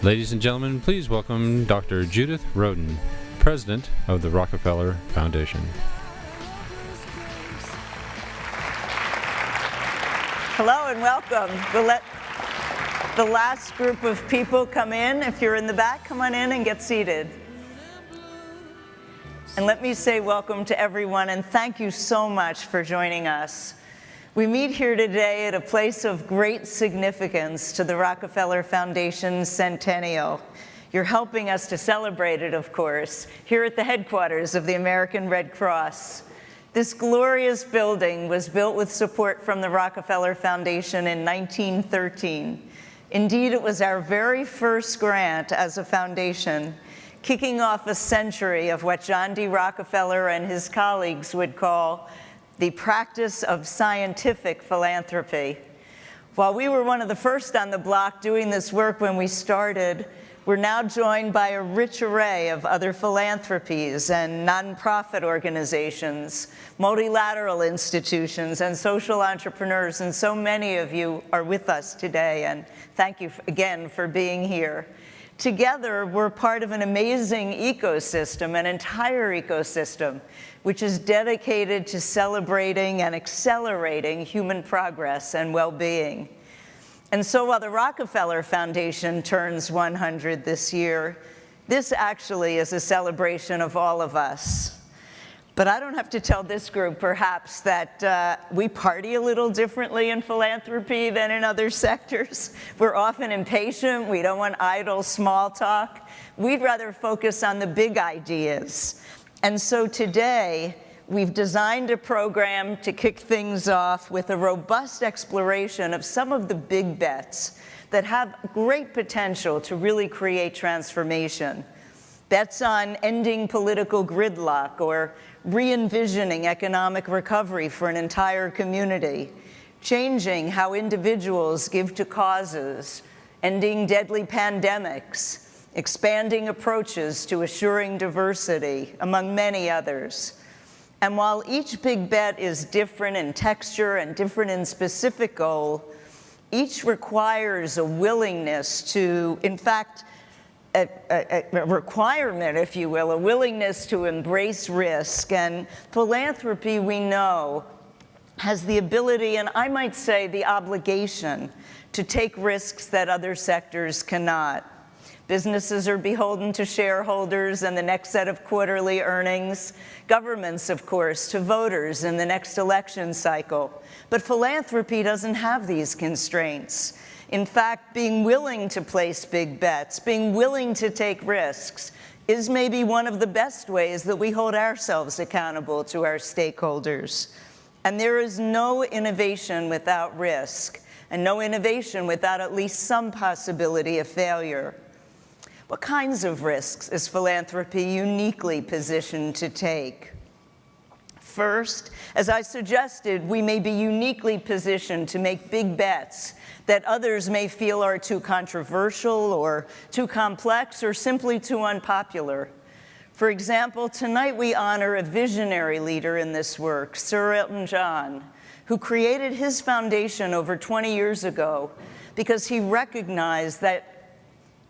Ladies and gentlemen, please welcome Dr. Judith Rodin, President of the Rockefeller Foundation. Hello and welcome. We'll let the last group of people come in. If you're in the back, come on in and get seated. And let me say welcome to everyone and thank you so much for joining us. We meet here today at a place of great significance to the Rockefeller Foundation's centennial. You're helping us to celebrate it, of course, here at the headquarters of the American Red Cross. This glorious building was built with support from the Rockefeller Foundation in 1913. Indeed, it was our very first grant as a foundation, kicking off a century of what John D. Rockefeller and his colleagues would call the practice of scientific philanthropy. While we were one of the first on the block doing this work when we started, we're now joined by a rich array of other philanthropies and nonprofit organizations, multilateral institutions, and social entrepreneurs, and so many of you are with us today, and thank you again for being here. Together, we're part of an amazing ecosystem, an entire ecosystem, which is dedicated to celebrating and accelerating human progress and well-being. And so while the Rockefeller Foundation turns 100 this year, this actually is a celebration of all of us. But I don't have to tell this group, perhaps, that we party a little differently in philanthropy than in other sectors. We're often impatient. We don't want idle small talk. We'd rather focus on the big ideas. And so today, we've designed a program to kick things off with a robust exploration of some of the big bets that have great potential to really create transformation. Bets on ending political gridlock or re-envisioning economic recovery for an entire community, changing how individuals give to causes, ending deadly pandemics, expanding approaches to assuring diversity, among many others. And while each big bet is different in texture and different in specific goal, each requires a willingness to, in fact, a requirement, if you will, a willingness to embrace risk. And philanthropy, we know, has the ability, and I might say the obligation, to take risks that other sectors cannot. Businesses are beholden to shareholders and the next set of quarterly earnings. Governments, of course, to voters in the next election cycle. But philanthropy doesn't have these constraints. In fact, being willing to place big bets, being willing to take risks, is maybe one of the best ways that we hold ourselves accountable to our stakeholders. And there is no innovation without risk, and no innovation without at least some possibility of failure. What kinds of risks is philanthropy uniquely positioned to take? First, as I suggested, we may be uniquely positioned to make big bets that others may feel are too controversial or too complex or simply too unpopular. For example, tonight we honor a visionary leader in this work, Sir Elton John, who created his foundation over 20 years ago because he recognized that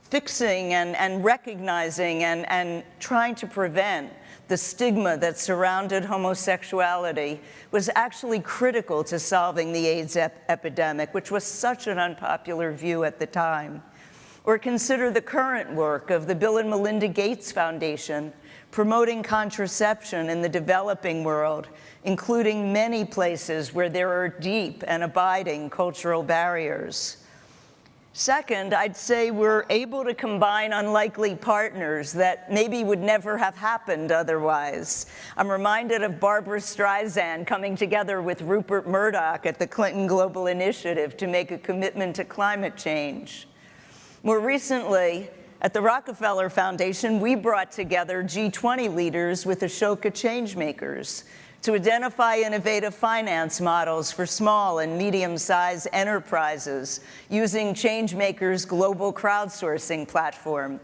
fixing and recognizing and trying to prevent the stigma that surrounded homosexuality was actually critical to solving the AIDS epidemic, which was such an unpopular view at the time. Or consider the current work of the Bill and Melinda Gates Foundation, promoting contraception in the developing world, including many places where there are deep and abiding cultural barriers. Second, I'd say we're able to combine unlikely partners that maybe would never have happened otherwise. I'm reminded of Barbara Streisand coming together with Rupert Murdoch at the Clinton Global Initiative to make a commitment to climate change. More recently, at the Rockefeller Foundation, we brought together G20 leaders with Ashoka Changemakers to identify innovative finance models for small and medium-sized enterprises using Changemakers' global crowdsourcing platform.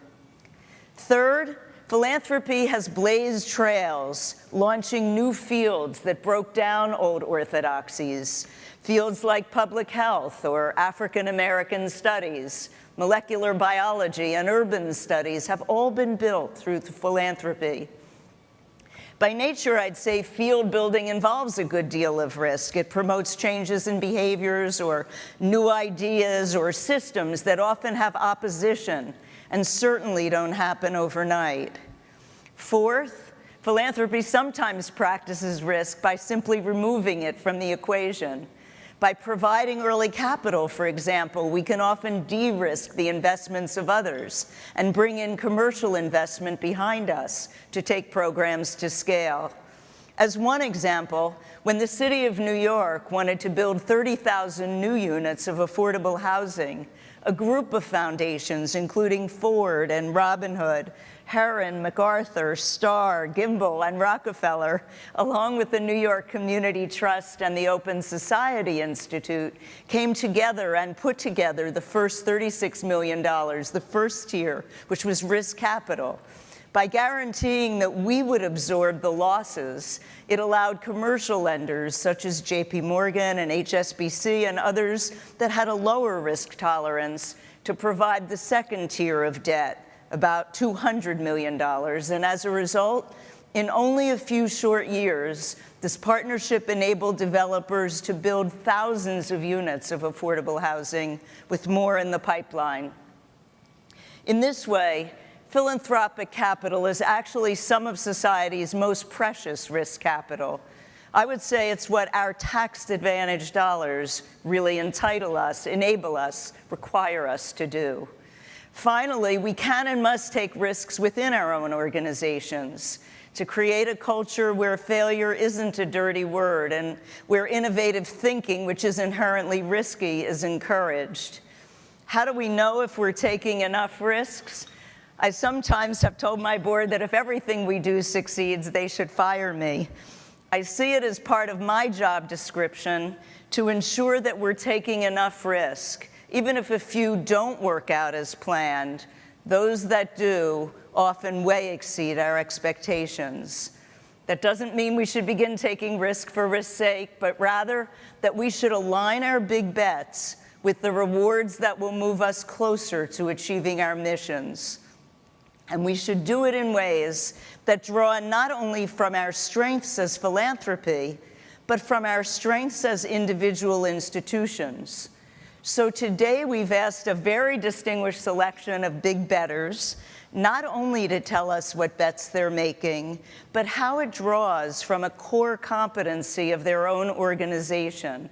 Third, philanthropy has blazed trails, launching new fields that broke down old orthodoxies. Fields like public health or African American studies, molecular biology, and urban studies have all been built through philanthropy. By nature, I'd say field building involves a good deal of risk. It promotes changes in behaviors or new ideas or systems that often have opposition and certainly don't happen overnight. Fourth, philanthropy sometimes practices risk by simply removing it from the equation. By providing early capital, for example, we can often de-risk the investments of others and bring in commercial investment behind us to take programs to scale. As one example, when the city of New York wanted to build 30,000 new units of affordable housing, a group of foundations, including Ford and Robin Hood, Herron, MacArthur, Starr, Gimbel, and Rockefeller, along with the New York Community Trust and the Open Society Institute, came together and put together the first $36 million, the first tier, which was risk capital. By guaranteeing that we would absorb the losses, it allowed commercial lenders such as JP Morgan and HSBC and others that had a lower risk tolerance to provide the second tier of debt, about $200 million. And as a result, in only a few short years, this partnership enabled developers to build thousands of units of affordable housing, with more in the pipeline. In this way, philanthropic capital is actually some of society's most precious risk capital. I would say it's what our tax-advantaged dollars really entitle us, enable us, require us to do. Finally, we can and must take risks within our own organizations to create a culture where failure isn't a dirty word and where innovative thinking, which is inherently risky, is encouraged. How do we know if we're taking enough risks? I sometimes have told my board that if everything we do succeeds, they should fire me. I see it as part of my job description to ensure that we're taking enough risk. Even if a few don't work out as planned, those that do often way exceed our expectations. That doesn't mean we should begin taking risk for risk's sake, but rather that we should align our big bets with the rewards that will move us closer to achieving our missions. And we should do it in ways that draw not only from our strengths as philanthropy, but from our strengths as individual institutions. So today we've asked a very distinguished selection of big bettors, not only to tell us what bets they're making, but how it draws from a core competency of their own organization.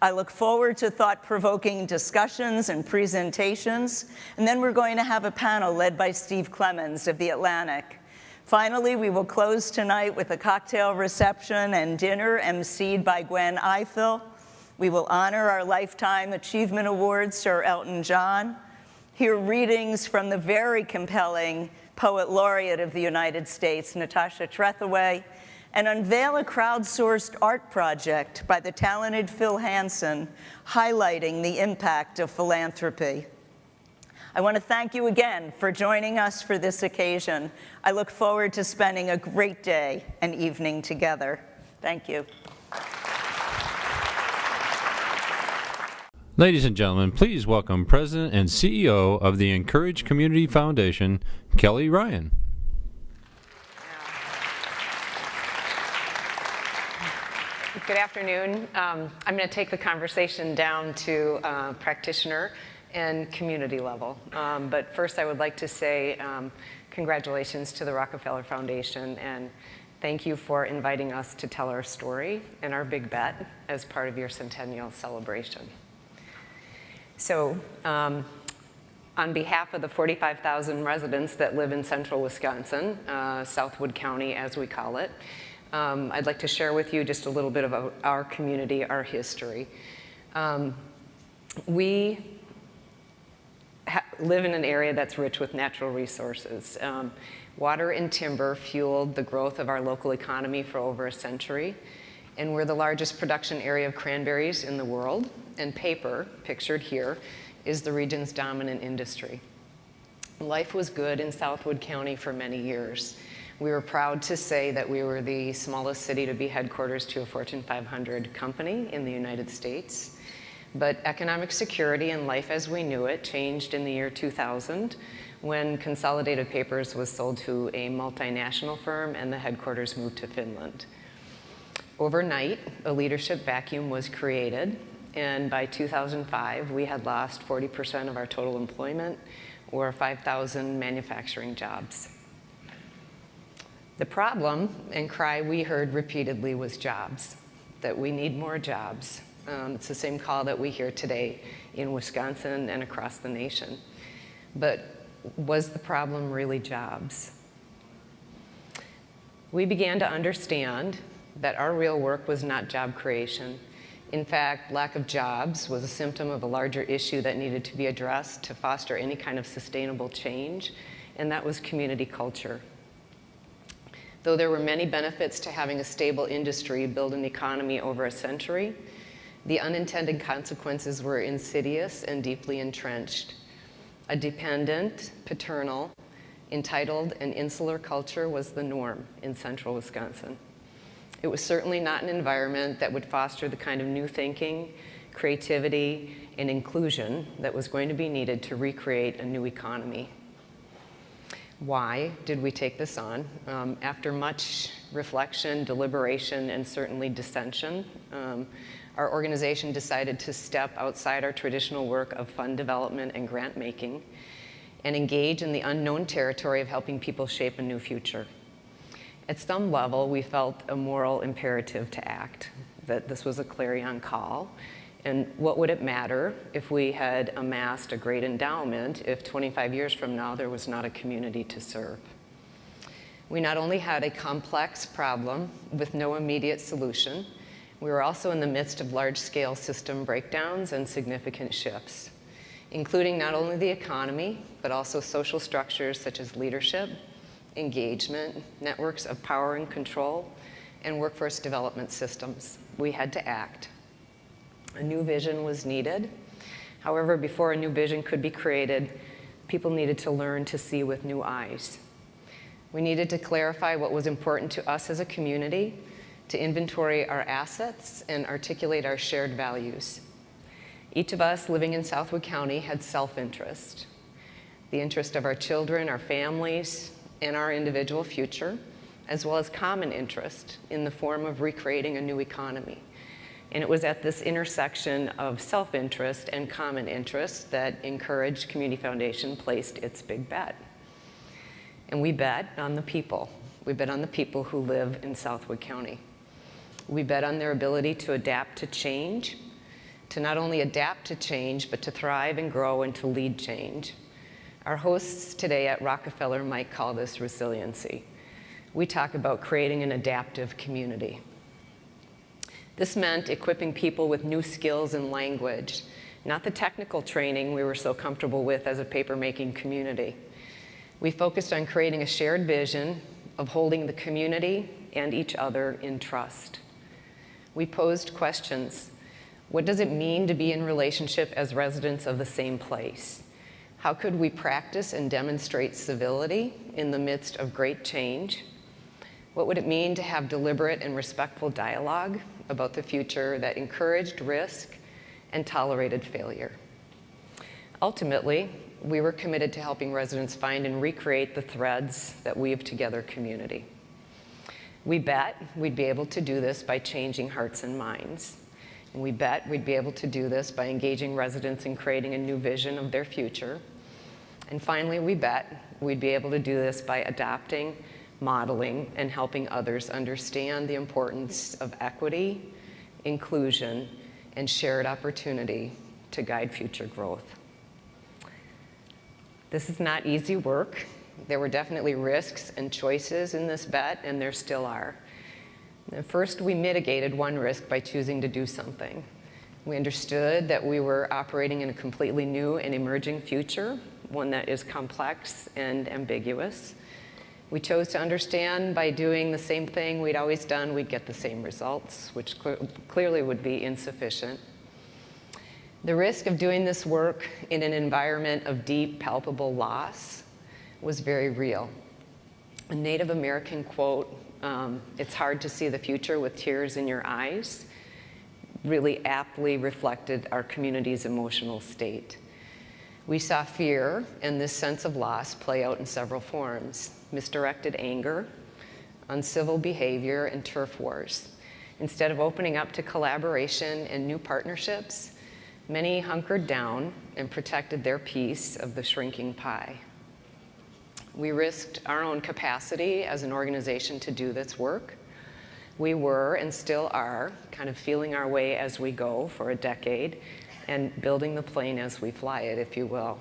I look forward to thought-provoking discussions and presentations, and then we're going to have a panel led by Steve Clemens of The Atlantic. Finally, we will close tonight with a cocktail reception and dinner emceed by Gwen Ifill. We will honor our Lifetime Achievement Award, Sir Elton John, hear readings from the very compelling Poet Laureate of the United States, Natasha Trethewey, and unveil a crowdsourced art project by the talented Phil Hansen, highlighting the impact of philanthropy. I want to thank you again for joining us for this occasion. I look forward to spending a great day and evening together. Thank you. Ladies and gentlemen, please welcome President and CEO of the Incourage Community Foundation, Kelly Ryan. Good afternoon. I'm going to take the conversation down to practitioner and community level. But first, I would like to say congratulations to the Rockefeller Foundation, and thank you for inviting us to tell our story and our big bet as part of your centennial celebration. So, on behalf of the 45,000 residents that live in central Wisconsin, Southwood County as we call it, I'd like to share with you just a little bit of our community, our history. We live in an area that's rich with natural resources. Water and timber fueled the growth of our local economy for over a century. And we're the largest production area of cranberries in the world, and paper, pictured here, is the region's dominant industry. Life was good in Southwood County for many years. We were proud to say that we were the smallest city to be headquarters to a Fortune 500 company in the United States. But economic security and life as we knew it changed in the year 2000 when Consolidated Papers was sold to a multinational firm and the headquarters moved to Finland. Overnight, a leadership vacuum was created, and by 2005, we had lost 40% of our total employment, or 5,000 manufacturing jobs. The problem and cry we heard repeatedly was jobs, that we need more jobs. It's the same call that we hear today in Wisconsin and across the nation. But was the problem really jobs? We began to understand that our real work was not job creation. In fact, lack of jobs was a symptom of a larger issue that needed to be addressed to foster any kind of sustainable change, and that was community culture. Though there were many benefits to having a stable industry build an economy over a century, the unintended consequences were insidious and deeply entrenched. A dependent, paternal, entitled, and insular culture was the norm in central Wisconsin. It was certainly not an environment that would foster the kind of new thinking, creativity, and inclusion that was going to be needed to recreate a new economy. Why did we take this on? After much reflection, deliberation, and certainly dissension, our organization decided to step outside our traditional work of fund development and grant making and engage in the unknown territory of helping people shape a new future. At some level, we felt a moral imperative to act, that this was a clarion call. And what would it matter if we had amassed a great endowment if 25 years from now there was not a community to serve? We not only had a complex problem with no immediate solution, we were also in the midst of large-scale system breakdowns and significant shifts, including not only the economy, but also social structures such as leadership, engagement, networks of power and control, and workforce development systems. We had to act. A new vision was needed. However, before a new vision could be created, people needed to learn to see with new eyes. We needed to clarify what was important to us as a community, to inventory our assets and articulate our shared values. Each of us living in Southwood County had self-interest, the interest of our children, our families, and our individual future, as well as common interest in the form of recreating a new economy. And it was at this intersection of self-interest and common interest that Incourage Community Foundation placed its big bet. And we bet on the people. We bet on the people who live in Southwood County. We bet on their ability to adapt to change, to not only adapt to change, but to thrive and grow and to lead change. Our hosts today at Rockefeller might call this resiliency. We talk about creating an adaptive community. This meant equipping people with new skills and language, not the technical training we were so comfortable with as a paper-making community. We focused on creating a shared vision of holding the community and each other in trust. We posed questions. What does it mean to be in relationship as residents of the same place? How could we practice and demonstrate civility in the midst of great change? What would it mean to have deliberate and respectful dialogue about the future that encouraged risk and tolerated failure? Ultimately, we were committed to helping residents find and recreate the threads that weave together community. We bet we'd be able to do this by changing hearts and minds. And we bet we'd be able to do this by engaging residents in creating a new vision of their future. And finally, we bet we'd be able to do this by adopting, modeling, and helping others understand the importance of equity, inclusion, and shared opportunity to guide future growth. This is not easy work. There were definitely risks and choices in this bet, and there still are. First, we mitigated one risk by choosing to do something. We understood that we were operating in a completely new and emerging future, one that is complex and ambiguous. We chose to understand by doing the same thing we'd always done, we'd get the same results, which clearly would be insufficient. The risk of doing this work in an environment of deep, palpable loss was very real. A Native American quote, "It's hard to see the future with tears in your eyes," really aptly reflected our community's emotional state. We saw fear and this sense of loss play out in several forms: misdirected anger, uncivil behavior, and turf wars. Instead of opening up to collaboration and new partnerships, many hunkered down and protected their piece of the shrinking pie. We risked our own capacity as an organization to do this work. We were, and still are, kind of feeling our way as we go for a decade and building the plane as we fly it, if you will.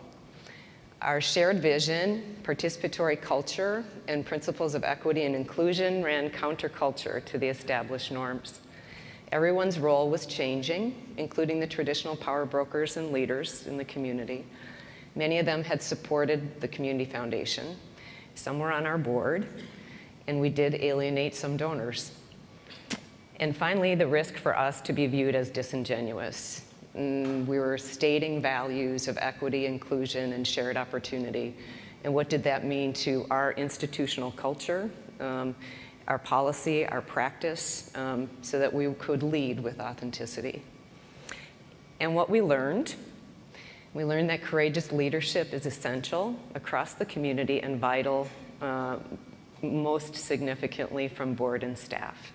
Our shared vision, participatory culture, and principles of equity and inclusion ran counterculture to the established norms. Everyone's role was changing, including the traditional power brokers and leaders in the community. Many of them had supported the Community Foundation. Some were on our board, and we did alienate some donors. And finally, the risk for us to be viewed as disingenuous. We were stating values of equity, inclusion, and shared opportunity. And what did that mean to our institutional culture, our policy, our practice, so that we could lead with authenticity? And what we learned that courageous leadership is essential across the community and vital, most significantly from board and staff.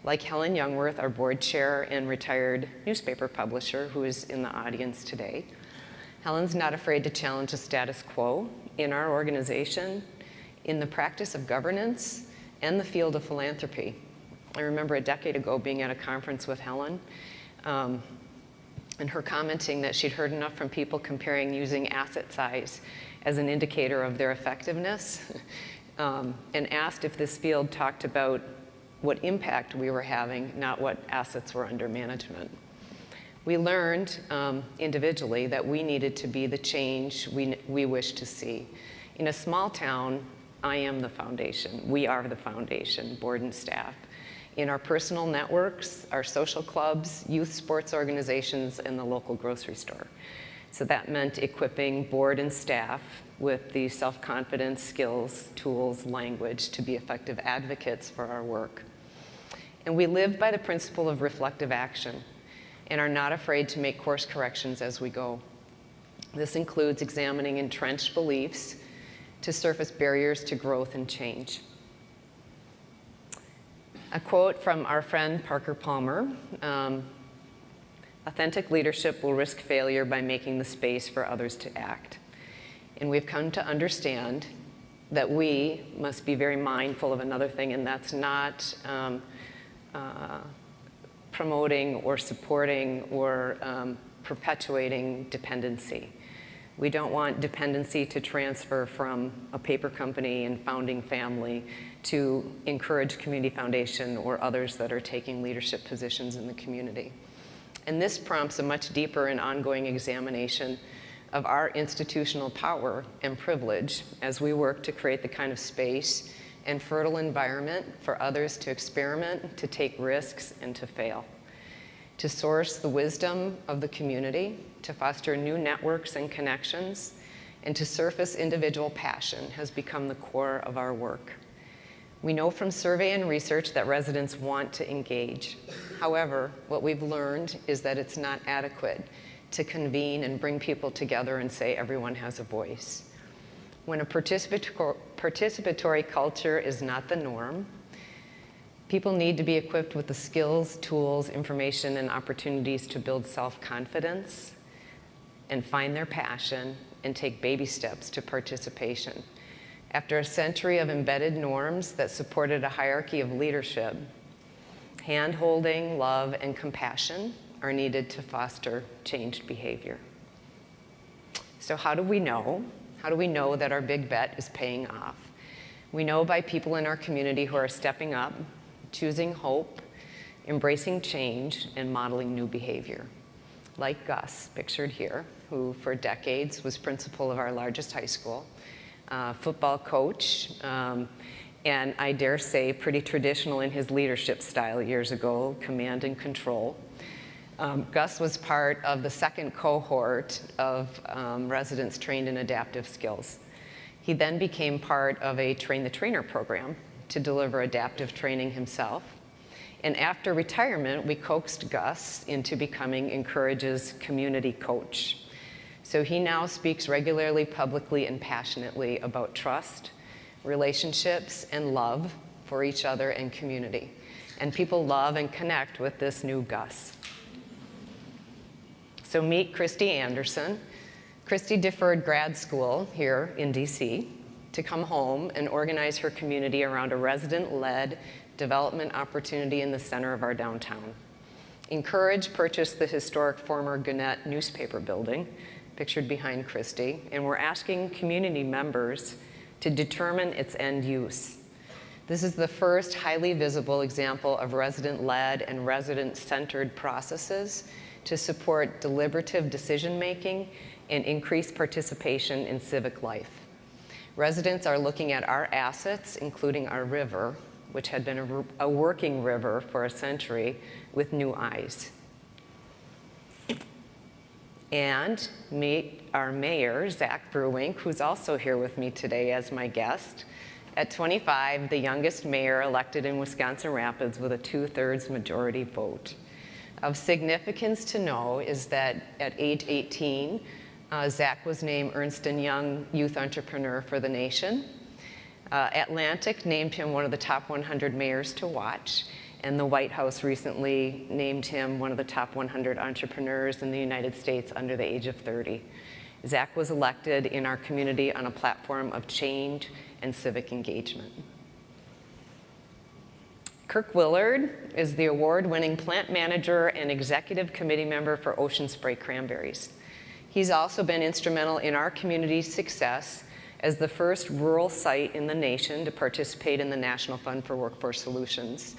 Like Helen Youngworth, our board chair and retired newspaper publisher, who is in the audience today, Helen's not afraid to challenge the status quo in our organization, in the practice of governance, and the field of philanthropy. I remember a decade ago being at a conference with Helen, and her commenting that she'd heard enough from people comparing using asset size as an indicator of their effectiveness, and asked if this field talked about what impact we were having, not what assets were under management. We learned individually that we needed to be the change we wish to see. In a small town, I am the foundation. We are the foundation, board and staff. In our personal networks, our social clubs, youth sports organizations, and the local grocery store. So that meant equipping board and staff with the self-confidence, skills, tools, language to be effective advocates for our work. And we live by the principle of reflective action and are not afraid to make course corrections as we go. This includes examining entrenched beliefs to surface barriers to growth and change. A quote from our friend Parker Palmer, "Authentic leadership will risk failure by making the space for others to act." And we've come to understand that we must be very mindful of another thing, and that's not promoting or supporting or perpetuating dependency. We don't want dependency to transfer from a paper company and founding family to Incourage Community Foundation or others that are taking leadership positions in the community. And this prompts a much deeper and ongoing examination of our institutional power and privilege as we work to create the kind of space and fertile environment for others to experiment, to take risks, and to fail. To source the wisdom of the community, to foster new networks and connections, and to surface individual passion has become the core of our work. We know from survey and research that residents want to engage. However, what we've learned is that it's not adequate to convene and bring people together and say everyone has a voice. When a participatory culture is not the norm, people need to be equipped with the skills, tools, information, and opportunities to build self-confidence and find their passion and take baby steps to participation. After a century of embedded norms that supported a hierarchy of leadership, hand-holding, love, and compassion are needed to foster changed behavior. So how do we know? How do we know that our big bet is paying off? We know by people in our community who are stepping up, choosing hope, embracing change, and modeling new behavior. Like Gus, pictured here, who for decades was principal of our largest high school, football coach, and I dare say pretty traditional in his leadership style years ago, command and control. Gus was part of the second cohort of residents trained in adaptive skills. He then became part of a Train the Trainer program to deliver adaptive training himself. And after retirement, we coaxed Gus into becoming Incourage's community coach. So he now speaks regularly, publicly, and passionately about trust, relationships, and love for each other and community. And people love and connect with this new Gus. So meet Christy Anderson. Christy deferred grad school here in DC to come home and organize her community around a resident-led development opportunity in the center of our downtown. Incourage purchased the historic former Gannett newspaper building, pictured behind Christy, and we're asking community members to determine its end use. This is the first highly visible example of resident-led and resident-centered processes to support deliberative decision-making and increase participation in civic life. Residents are looking at our assets, including our river, which had been a working river for a century, with new eyes. And meet our mayor, Zach Brewink, who's also here with me today as my guest. At 25, the youngest mayor elected in Wisconsin Rapids with a 2/3 majority vote. Of significance to know is that at age 18, Zach was named Ernst & Young Youth Entrepreneur for the nation. Atlantic named him one of the top 100 mayors to watch, and the White House recently named him one of the top 100 entrepreneurs in the United States under the age of 30. Zach was elected in our community on a platform of change and civic engagement. Kirk Willard is the award-winning plant manager and executive committee member for Ocean Spray Cranberries. He's also been instrumental in our community's success as the first rural site in the nation to participate in the National Fund for Workforce Solutions.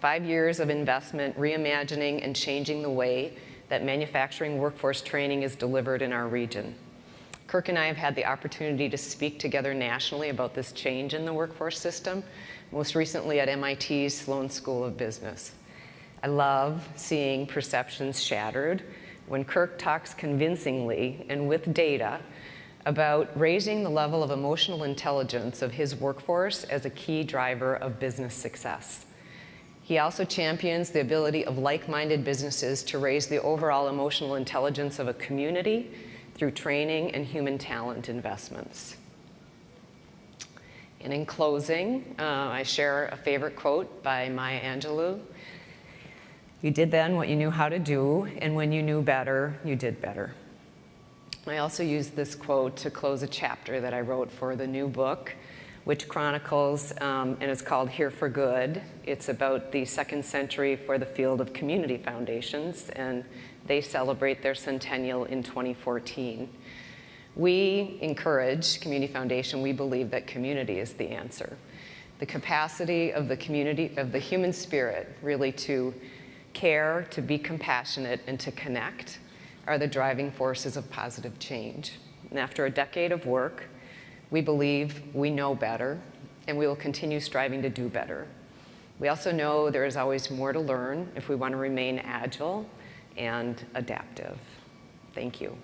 5 years of investment reimagining and changing the way that manufacturing workforce training is delivered in our region. Kirk and I have had the opportunity to speak together nationally about this change in the workforce system, most recently at MIT's Sloan School of Business. I love seeing perceptions shattered when Kirk talks convincingly and with data about raising the level of emotional intelligence of his workforce as a key driver of business success. He also champions the ability of like-minded businesses to raise the overall emotional intelligence of a community through training and human talent investments. And in closing, I share a favorite quote by Maya Angelou. You did then what you knew how to do, and when you knew better, you did better. I also used this quote to close a chapter that I wrote for the new book, which chronicles, and it's called Here for Good. It's about the second century for the field of community foundations, and they celebrate their centennial in 2014. We Incourage Community Foundation, we believe that community is the answer. The capacity of the community, of the human spirit, really to care, to be compassionate, and to connect are the driving forces of positive change. And after a decade of work, we believe we know better, and we will continue striving to do better. We also know there is always more to learn if we want to remain agile and adaptive. Thank you.